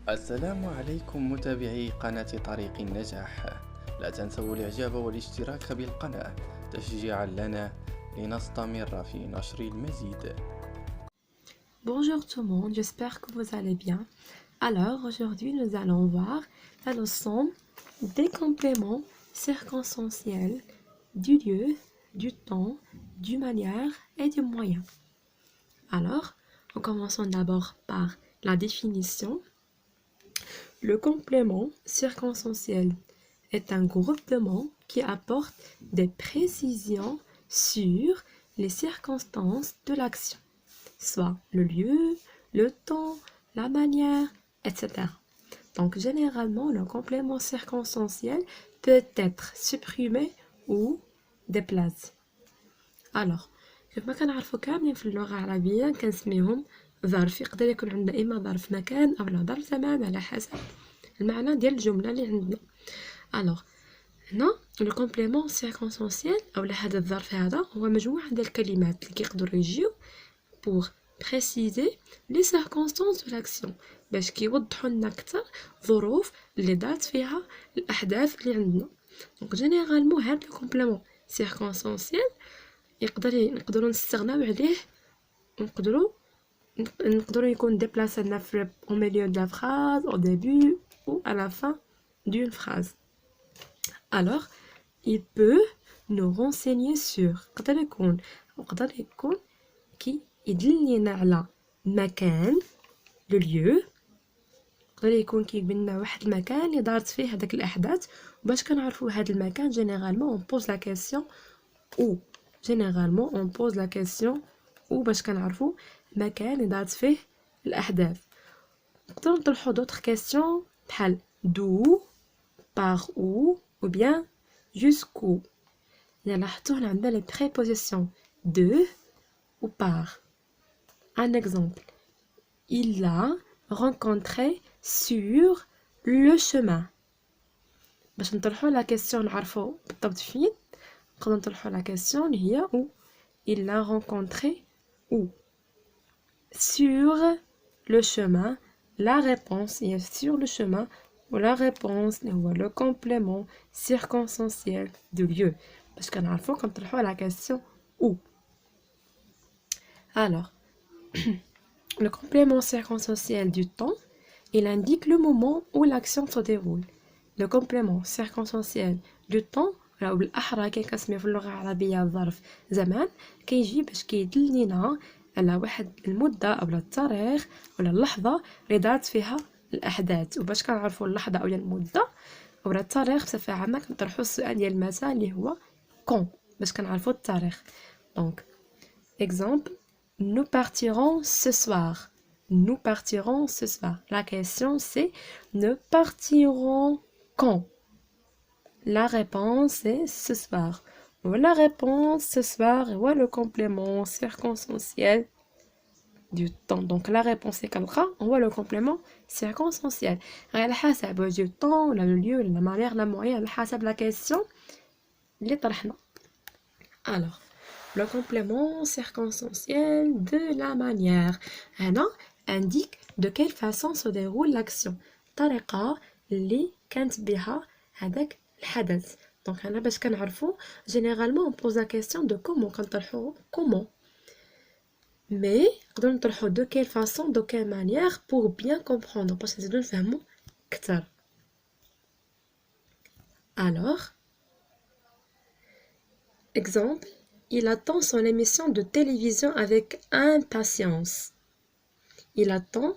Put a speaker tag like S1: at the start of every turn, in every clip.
S1: السلام عليكم متابعي قناة طريق النجاح. لا تنسوا الإعجاب والاشتراك بالقناة تشجيعا لنا لنستمر في نشر المزيد.
S2: Bonjour tout le monde, j'espère que vous allez bien. Alors aujourd'hui nous allons voir la leçon des compléments circonstanciels du lieu, du temps, du manière et du moyen. Alors, en commençant d'abord par la définition. Le complément circonstanciel est un groupement qui apporte des précisions sur les circonstances de l'action, soit le lieu, le temps, la manière, etc. Donc généralement, le complément circonstanciel peut être supprimé ou déplacé. Alors, كيف ما كنعرفوا كاملين في اللغة العربية كنسميهم ظرف. يقدر يكون عندنا إما ظرف مكان أو ظرف زمان على حسب المعنى ديال الجملة اللي عندنا. الوغ هنا لو كومبليمون سيركونسونسيال او هذا الظرف هذا هو مجموعة ديال الكلمات اللي كيقدروا يجيو بور بريسيزي لي سيركونستانس دو لاكسيون، باش كيوضحوا لنا اكثر ظروف اللي دارت فيها الاحداث اللي عندنا. دونك جينيرالمون هاد لو كومبليمون سيركونسونسيال نقدروا نستغناو عليه، نقدروا يكون déplacé un verbe au milieu de la phrase, au début ou à la fin d'une phrase. Alors, il peut nous renseigner sur يقدر يكون كي يدلنا على مكان le lieu، يقدر يكون كيبين لنا واحد المكان اللي دارت فيه هذاك الاحداث. وباش كنعرفوا هذا المكان généralement on pose la question où. généralement on pose la question où باش كنعرفوا مكان اللي دارت فيه الأحداث. نقدروا نطرحوا d'autres questions بحال d'où, par où ou bien jusqu'où. إلا لاحظتوا هنا عندنا les prépositions de ou par. Un exemple, il l'a rencontré sur le chemin. باش نطرحوا la question نعرفوا بالضبط فين نقدروا نطرحوا la question اللي هي où. Il l'a rencontré où. Sur le chemin, la réponse est sur le chemin, ou la réponse est le complément circonstanciel du lieu. Parce qu'on a quand on la question où. Alors, le complément circonstanciel du temps, il indique le moment où l'action se déroule. Le complément circonstanciel du temps أو بالأحرى كنسميو في اللغة العربية الظرف زمان كيجي باش كيدلنا على واحد المدة أو التاريخ ولا اللحظة اللي دارت فيها الأحداث. وباش كنعرفوا اللحظة أو المدة أو التاريخ بصفة عامة كنطرحوا السؤال ديال المتى اللي هو quand باش كنعرفوا التاريخ. دونك exemple, nous partirons ce soir. Nous partirons ce soir. La question c'est nous partirons quand. La réponse est ce soir. La réponse ce soir est le complément circonstanciel du temps. Donc la réponse est comme ça, on voit le complément circonstanciel. على حسب du temps, le lieu, la manière, la moyen, على حسب la question اللي طرحنا. Alors, le complément circonstanciel de la manière. هنا indique de quelle façon se déroule l'action. الطريقة اللي كانت بها هذاك الحدث. Donc هنا باش كنعرفوا généralement on pose la question de comment كنطرحوا comment. Mais نقدروا نطرحوا de quelle façon, de quelle manière pour bien comprendre باش نزيدو نفهموا أكثر. Alors, exemple, il attend son émission de télévision avec impatience. Il attend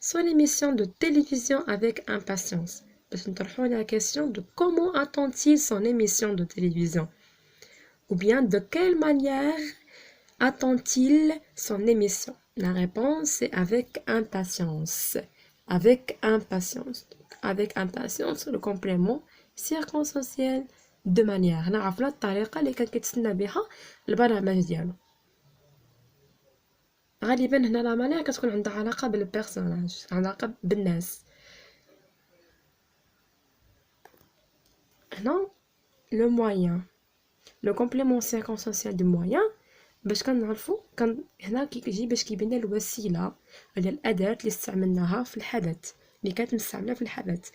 S2: son émission de télévision avec impatience. باش نطرحوا la question de comment attend-il son émission de télévision, ou bien de quelle manière attend-il son émission. La réponse est avec impatience. Avec impatience. Avec impatience, le complément circonstanciel de manière. نعرفنا الطريقة اللي كان كيتسنى بها البرنامج ديالو. غالبا هنا لا مانيير كتكون عندها علاقة بالبيرسوناج، علاقة بالناس. هنا le moyen, le complément circonstanciel du moyen باش كنعرفوا هنا كيجي باش كيبين الوسيله ولا الاداه اللي استعملناها في الحدث. اللي كانت مستعملة في الحدث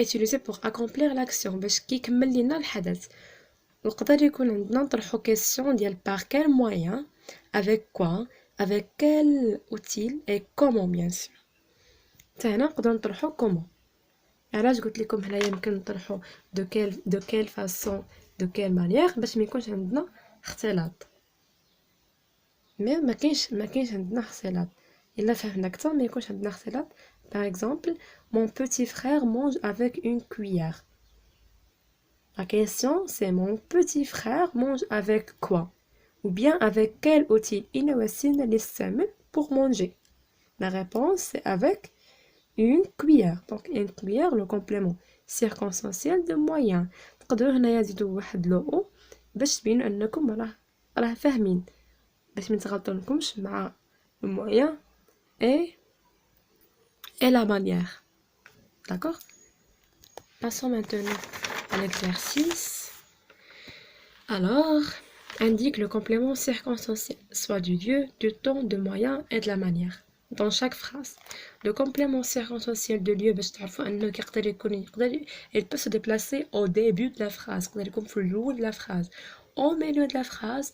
S2: utilisé pour accomplir l'action باش كيكمل لينا الحدث. ويقدر يكون عندنا نطرحو question ديال par quel moyen, avec quoi, avec quel outil et comment bien sûr. حتى هنا نقدرو نطرحو comment. علاش قلت لكم هنايا يمكن نطرحو de quelle façon, de quelle manière باش ما يكونش عندنا اختلاط. ما كاينش عندنا اختلاط. الا فهمنا اكثر ما يكونش عندنا اختلاط. Par exemple, mon petit frère mange avec une cuillère. La question, c'est mon petit frère mange avec quoi? Ou bien avec quel outil pour manger? La réponse, c'est avec une cuillère. Donc, une cuillère, le complément circonstanciel de moyen. تقدروا هنايا تزيدوا واحد لو باش تبينوا انكم راه فاهمين باش ما تغلطونكمش مع le moyen et la manière. D'accord? Passons maintenant à l'exercice. Alors, indique le complément circonstanciel, soit du lieu, du temps, du moyen et de la manière. Dans chaque phrase, le complément circonstanciel de lieu, il peut se déplacer au début de la phrase, de la phrase, au milieu de la phrase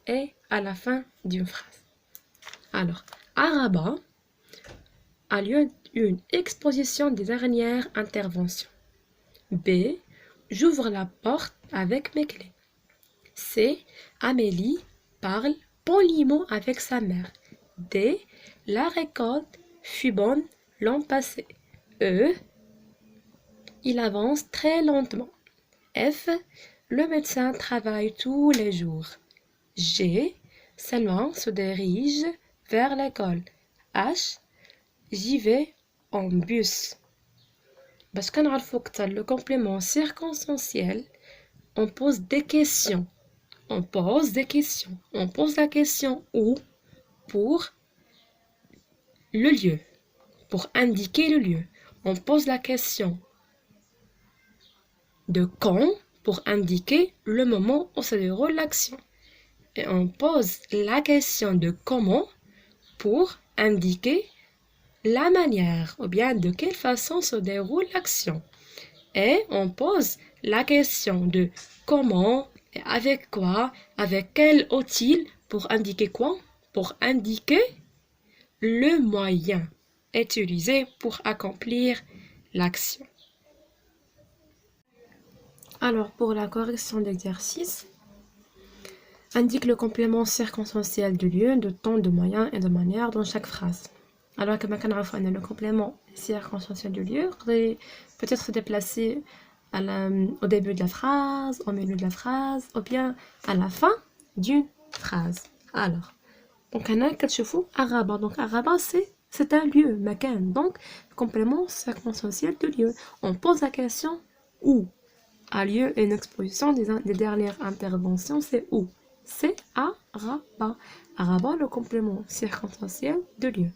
S2: et à la fin d'une phrase. Alors, à Rabat a lieu une exposition des dernières interventions. B. J'ouvre la porte avec mes clés. C. Amélie parle poliment avec sa mère. D. La récolte fut bonne l'an passé. E. Il avance très lentement. F. Le médecin travaille tous les jours. G. Selma se dirige vers l'école. H. J'y vais en bus. Parce qu'on a le complément circonstanciel, on pose des questions. On pose la question où pour le lieu, pour indiquer le lieu. On pose la question de quand pour indiquer le moment où se déroule l'action. Et on pose la question de comment pour indiquer la manière ou bien de quelle façon se déroule l'action. Et on pose la question de comment, et avec quoi, avec quel outil pour indiquer quoi? Pour indiquer le moyen utilisé pour accomplir l'action. Alors, pour la correction d'exercice, indique le complément circonstanciel de lieu, de temps, de moyen et de manière dans chaque phrase. Alors que le complément circonstanciel du lieu peut-être se déplacer au début de la phrase, au milieu de la phrase, ou bien à la fin d'une phrase. Alors, donc on a Araba. Donc Araba, c'est un lieu, makan. Donc, complément circonstanciel du lieu. On pose la question où a lieu une exposition des dernières interventions. C'est où? C'est Araba. Araba, le complément circonstanciel du lieu.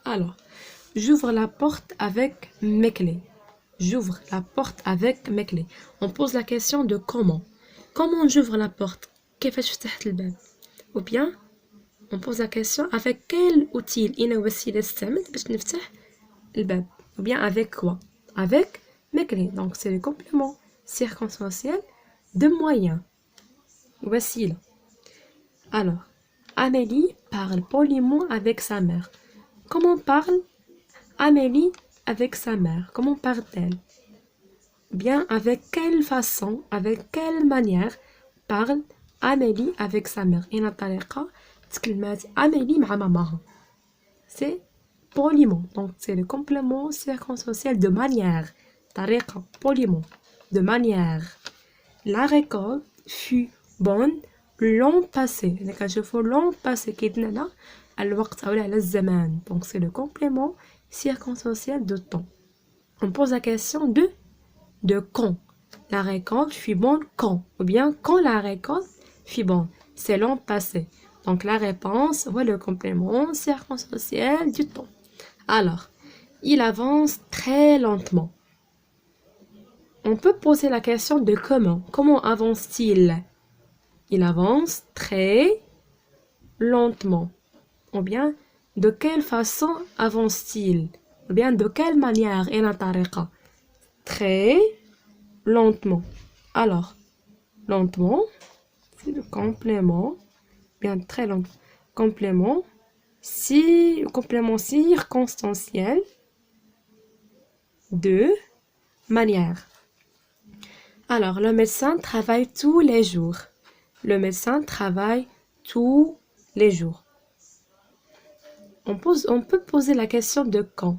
S2: Alors, j'ouvre la porte avec mes clés. J'ouvre la porte avec mes clés. On pose la question de comment. Comment j'ouvre la porte? Ou bien, on pose la question avec quel outil? Ou bien avec quoi? Avec mes clés. Donc, c'est le complément circonstanciel de moyen. Voici là. Alors, Amélie parle poliment avec sa mère. Comment parle Amélie avec sa mère? Comment parle-t-elle? Bien, avec quelle façon, avec quelle manière parle Amélie avec sa mère? Amélie مع ماماها. C'est poliment. Donc, c'est le complément circonstanciel de manière. طريقة, poliment. De manière. La récolte fut bonne l'an passé. L'an passé كيدنا là الوقت أو على الزمان. Donc c'est le complément circonstanciel de temps. On pose la question de quand. La récolte fut bonne quand? Ou bien quand la récolte fut bonne? C'est l'an passé. Donc la réponse est le complément circonstanciel du temps. Alors, il avance très lentement. On peut poser la question de comment. Comment avance-t-il? Il avance très lentement. Ou bien, de quelle façon avance-t-il? Ou bien de quelle manière est la tariqa? Très lentement. Alors, lentement, c'est le complément. Bien, très lentement. Complément circonstanciel de manière. Alors, le médecin travaille tous les jours. Le médecin travaille tous les jours. On peut poser la question de quand.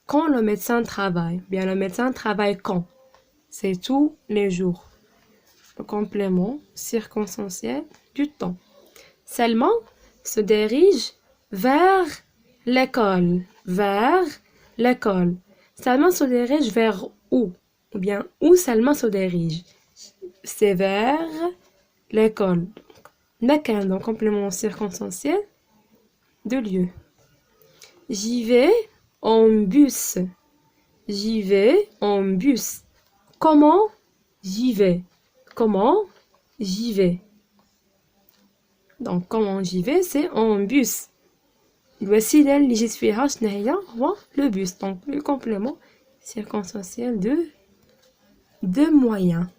S2: Quand le médecin travaille? Bien, le médecin travaille quand? C'est tous les jours. Le complément circonstanciel du temps. Selma se dirige vers l'école. Vers l'école. Selma se dirige vers où? Ou bien, où Selma se dirige? C'est vers l'école. Makan, donc complément circonstanciel de lieu. J'y vais en bus. J'y vais en bus. Comment j'y vais? Comment j'y vais? Donc, comment j'y vais, c'est en bus. الوسيلة اللي جيت فيها شنو هي؟ هو le bus. Donc, le complément circonstanciel de moyen.